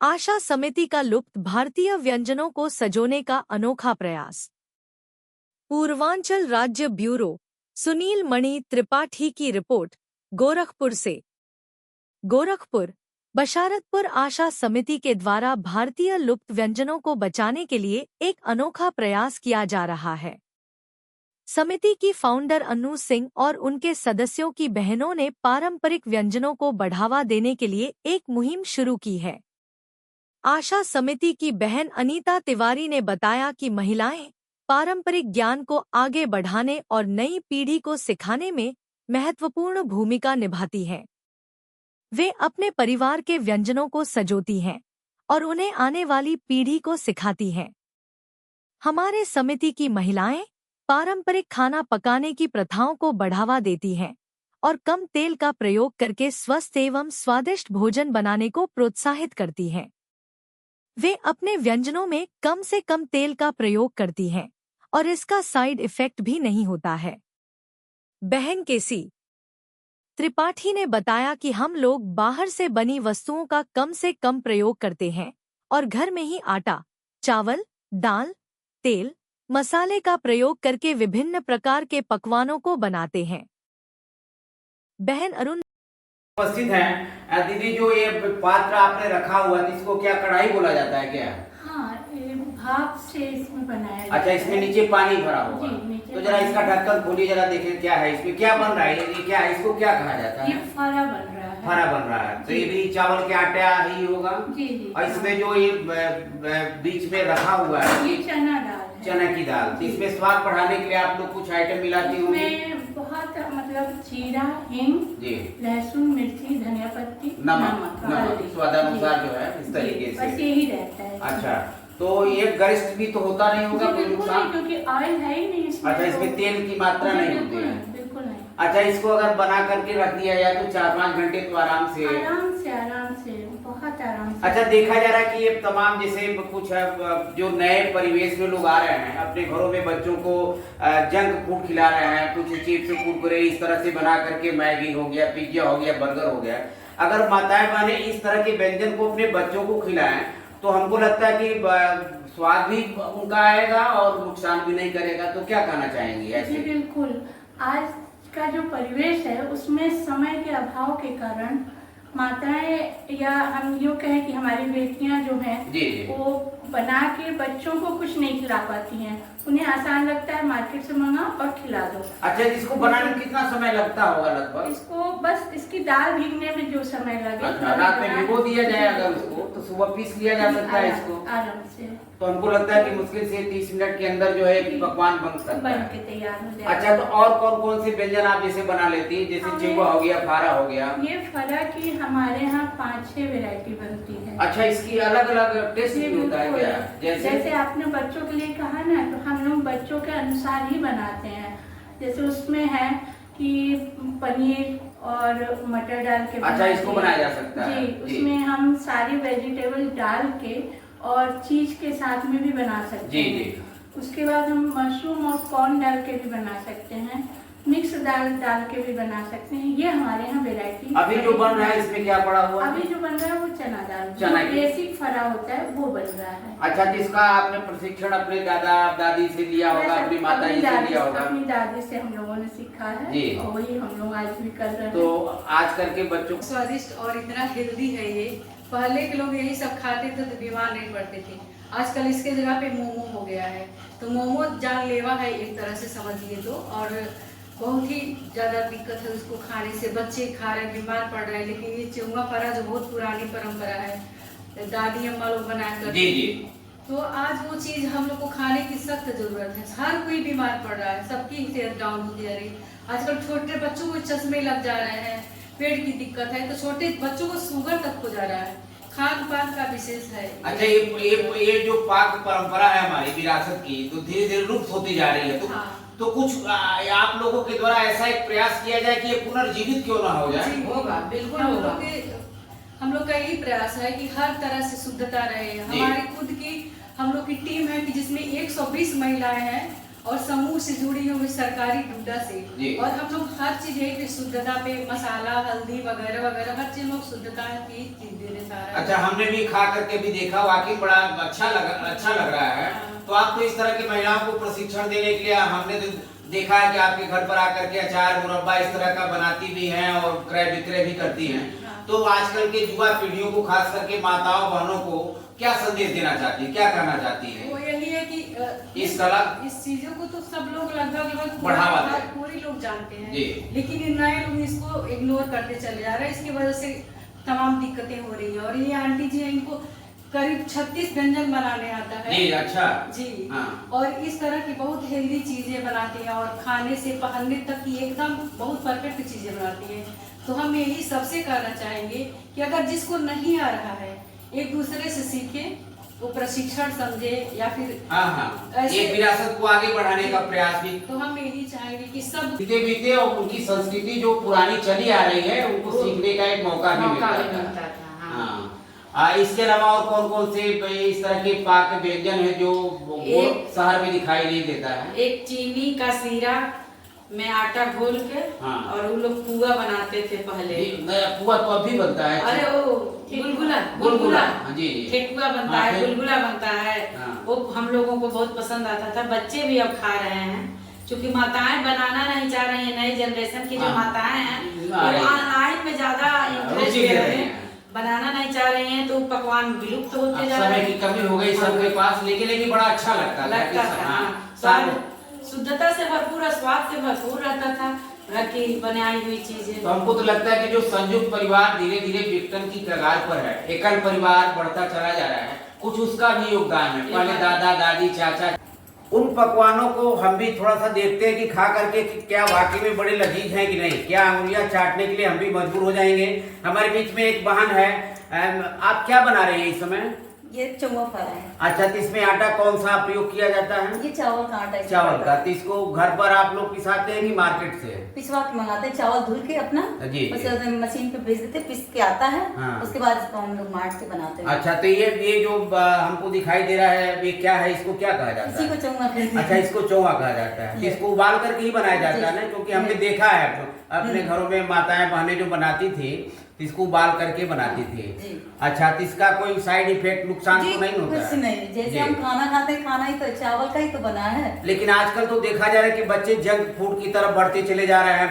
आशा समिति का लुप्त भारतीय व्यंजनों को सजोने का अनोखा प्रयास। पूर्वांचल राज्य ब्यूरो सुनील मणि त्रिपाठी की रिपोर्ट, गोरखपुर से। गोरखपुर बशारतपुर आशा समिति के द्वारा भारतीय लुप्त व्यंजनों को बचाने के लिए एक अनोखा प्रयास किया जा रहा है। समिति की फाउंडर अनु सिंह और उनके सदस्यों की बहनों ने पारंपरिक व्यंजनों को बढ़ावा देने के लिए एक मुहिम शुरू की है। आशा समिति की बहन अनीता तिवारी ने बताया कि महिलाएं पारंपरिक ज्ञान को आगे बढ़ाने और नई पीढ़ी को सिखाने में महत्वपूर्ण भूमिका निभाती हैं। वे अपने परिवार के व्यंजनों को सजोती हैं और उन्हें आने वाली पीढ़ी को सिखाती हैं। हमारे समिति की महिलाएं पारंपरिक खाना पकाने की प्रथाओं को बढ़ावा देती हैं और कम तेल का प्रयोग करके स्वस्थ एवं स्वादिष्ट भोजन बनाने को प्रोत्साहित करती हैं। वे अपने व्यंजनों में कम से कम तेल का प्रयोग करती हैं और इसका साइड इफेक्ट भी नहीं होता है। बहन केसी त्रिपाठी ने बताया कि हम लोग बाहर से बनी वस्तुओं का कम से कम प्रयोग करते हैं और घर में ही आटा, चावल, दाल, तेल, मसाले का प्रयोग करके विभिन्न प्रकार के पकवानों को बनाते हैं। बहन अरुण उपस्थित हैं। दीदी, जो ये पात्र आपने रखा हुआ है, इसको क्या कढ़ाई बोला जाता है क्या? हाँ, ये भाप से इसमें बनाया। अच्छा, इसमें नीचे पानी भरा हुआ है। तो जरा इसका ढक्कन खोलिए, जरा देखें क्या है इसमें, क्या बन रहा है, ये क्या है, इसको क्या कहा जाता है? ये फरा बन रहा है। फरा बन रहा है, तो ये भी चावल के आटा ही होगा। जी जी। और इसमें जो ये बीच में रखा हुआ है, ये चना दाल है। चना की दाल। तो इसमें स्वाद बढ़ाने के लिए आप लोग कुछ आइटम मिलाती होंगी? इसमें बहुत मतलब जीरा, हिंग, लहसुन, मिर्ची, धनिया पत्ती, नमक स्वादानुसार जो है इस तरीके से। बस यही रहता है। अच्छा, तो ये गरिष्ठ भी तो होता नहीं होगा कोई नुकसान? क्योंकि ऑयल है ही नहीं इसमें। अच्छा, इसमें तेल की मात्रा नहीं होती है? बिल्कुल नहीं। अच्छा, इसको अगर बना करके रख दिया जाए तो 4-5 घंटे तो आराम से बहुत आराम से। अच्छा, देखा जा रहा है कि ये तमाम जैसे कुछ जो नए परिवेश में लोग आ रहे हैं, अपने घरों में बच्चों को जंक फूड खिला रहे हैं, कुछ चिप्स कुरकुरे इस तरह से बना करके, मैगी हो गया, पिज्जा हो गया, बर्गर हो गया। अगर माताएं बहनें इस तरह के व्यंजन को अपने बच्चों को खिलाएं तो हमको लगता है कि स्वाद भी उनका आएगा और नुकसान भी नहीं करेगा। तो क्या कहना चाहेंगी ऐसे? बिल्कुल, आज का जो परिवेश है उसमें समय के अभाव के कारण माताएं, या हम यूँ कहें कि हमारी बेटियां जो हैं वो बना के बच्चों को कुछ नहीं खिला पाती हैं। उन्हें आसान लगता है मार्केट से मंगा और खिला दो। अच्छा, इसको बनाने में कितना समय लगता होगा लगभग? इसको बस इसकी दाल भीगने में जो समय लगे। अच्छा, रात में भिगो दिया जाए अगर उसको, तो सुबह पीस लिया जा सकता है इसको आराम से। तो हमको लगता है कि मुश्किल से 30 मिनट के अंदर जो है पकवान बन सकता है, बन के तैयार हो जाएगा। अच्छा, तो और कौन कौन से व्यंजन आप जैसे बना लेती है? जैसे चिंबा हो गया, फारा हो गया। ये फरा की हमारे यहाँ 5-6 वैरायटी बनती है। अच्छा, इसकी अलग अलग टेस्ट भी होता है क्या? जैसे आपने बच्चों के लिए कहा ना, तो हम लोग बच्चों के अनुसार ही बनाते हैं। जैसे उसमें है कि पनीर और मटर डाल के। अच्छा, इसको बनाया जा सकता है जी। उसमें हम सारी वेजिटेबल डाल के और चीज के साथ में भी बना सकते हैं। जी। उसके बाद हम मशरूम और कॉर्न डाल के भी बना सकते हैं, मिक्स दाल डाल के भी बना सकते हैं। ये हमारे यहाँ वेरायटी। अभी जो बन रहा है इसमें क्या पड़ा हुआ? अभी जो बन रहा है वो चना दाल, चना बेसिक फरा होता है वो बन रहा है। अच्छा, जिसका आपने प्रशिक्षण अपने दादा दादी से लिया होगा, अपनी माता जी से लिया होगा? अपनी दादी से हम लोगों ने सीखा है जी। और वही हम लोग आज भी कर रहे हैं। तो आजकल के बच्चों स्वादिष्ट और इतना हेल्दी है ये। पहले के लोग यही सब खाते थे तो बीमार नहीं पड़ते थे। आजकल इसके जगह पे मोमो हो गया है, तो मोमो जानलेवा है एक तरह से समझिए तो। और बहुत ही ज़्यादा दिक्कत है उसको खाने से, बच्चे खा रहे हैं, बीमार पड़ रहे हैं। लेकिन ये चिंगा फरा जो बहुत पुरानी परंपरा है, दादी अम्मा लोग बनाया करती थी, तो आज वो चीज़ हम लोग को खाने की सख्त जरूरत है। हर कोई बीमार पड़ रहा है, सबकी सेहत डाउन होती जा रही है। आजकल छोटे बच्चों को चश्मे लग जा रहे हैं, पेट की दिक्कत है, तो छोटे बच्चों को शुगर तक हो जा रहा है। खान पान का विशेष है। अच्छा, ये जो पाक परंपरा है हमारी विरासत की, तो धीरे धीरे लुप्त होती जा रही है। तो तो कुछ आप लोगों के द्वारा ऐसा एक प्रयास किया जाए कि ये पुनर्जीवित क्यों ना हो जाए? होगा, बिल्कुल होगा। हम लोग का यही प्रयास है कि हर तरह से शुद्धता रहे। हमारी खुद की हम लोग की टीम है कि जिसमें 120 महिलाएं हैं और समूह से जुड़ी हुई सरकारी डूडा से, और हम लोग हर चीज है शुद्धता पे, मसाला हल्दी वगैरह वगैरह हर चीज लोग शुद्धता की चीज दे रहे सारा। अच्छा, हमने भी खा करके भी देखा, वाकई बड़ा अच्छा लग रहा है। तो आपको इस तरह की महिलाओं को प्रशिक्षण देने के लिए हमने देखा है कि आपके घर पर आकर के अचार मुरब्बा इस तरह का बनाती भी हैं और क्रय विक्रय भी करती हैं। तो आजकल के युवा पीढ़ियों को, खास करके माताओं बहनों को क्या संदेश देना चाहती है, क्या कहना चाहती है? वो यही है कि इस कला, इस चीजों को तो सब लोग लगभग बढ़ावा दे, पूरे लोग जानते हैं, लेकिन नए लोग इसको इग्नोर करते चले जा रहे हैं। इसकी वजह से तमाम दिक्कतें हो रही है। और ये आंटी जी हैं, इनको करीब 36 व्यंजन बनाने आता है जी। अच्छा जी। हाँ। और इस तरह की बहुत हेल्दी चीजें बनाती हैं, और खाने से पहनने तक की एकदम बहुत परफेक्ट चीजें बनाती है। तो हम यही सबसे कहना चाहेंगे कि अगर जिसको नहीं आ रहा है एक दूसरे से सीखे, वो प्रशिक्षण समझे, या फिर एक विरासत को आगे बढ़ाने का प्रयास भी। तो हम यही चाहेंगे कि सब बीते और उनकी संस्कृति जो पुरानी चली आ रही है उनको सीखने का एक मौका भी मिलता था। इसके अलावा और कौन कौन से इस तरह के पाक व्यंजन है जो शहर में दिखाई नहीं देता है? एक चीनी का सीरा में आटा घोल के, और वो लोग पुआ बनाते थे पहले। पुआ तो अभी बनता है। अरे वो गुलगुला जी, ठेकुआ बनता है, गुलगुला बनता है। वो हम लोगों को बहुत पसंद आता था, बच्चे भी अब खा रहे हैं। क्योंकि माताएं बनाना नहीं चाह रही है, नई जनरेशन की जो माताएं हैं वो ऑनलाइन में ज्यादा इंटरेस्ट ले रहे हैं, बनाना नहीं चाह रही हैं, तो पकवान विलुप्त होते जा रहे हैं। समय की कमी हो गई सबके पास, लेकिन बड़ा अच्छा लगता था। शुद्धता से भरपूर, स्वाद से भरपूर रहता था घर की बनाई हुई चीजें। तो हमको तो लगता है कि जो संयुक्त परिवार धीरे धीरे विघटन की कगार पर है, एकल परिवार बढ़ता चला जा रहा है, कुछ उसका भी योगदान है। पहले दादा दादी चाचा, उन पकवानों को हम भी थोड़ा सा देखते हैं कि खा करके कि क्या वाकई में बड़े लजीज हैं कि नहीं, क्या उंगलियां चाटने के लिए हम भी मजबूर हो जाएंगे। हमारे बीच में एक बहन है, आप क्या बना रही है इस समय? ये चौवा फ्राई है। अच्छा, तो इसमें आटा कौन सा प्रयोग किया जाता है? ये चावल का आटा है। चावल का। तो इसको घर पर आप लोग पिसाते हैं कि मार्केट से? पिसवा के मंगाते हैं, चावल धुल के अपना जी, उसे मशीन पे भेज देते, पिस के आता है। उसके बाद इसको हम लोग मार्ट से बनाते हैं। अच्छा, तो ये जो हमको दिखाई दे रहा है, ये क्या है, इसको क्या कहा जाता है? इसी को चौवा कहते हैं। अच्छा, इसको चौवा कहा जाता है। इसको उबाल करके ही बनाया जाता है ना? क्योंकि हमने देखा है अपने घरों में माताएं बहनें जो बनाती थी इसको उबाल करके बनाती थी। अच्छा, तो इसका कोई साइड इफेक्ट, नुकसान तो नहीं होता? कुछ नहीं, जैसे हम खाना खाते हैं, खाना ही तो चावल का ही तो बना है। लेकिन आजकल तो देखा जा रहा है कि बच्चे जंक फूड की तरफ बढ़ते चले जा रहे हैं।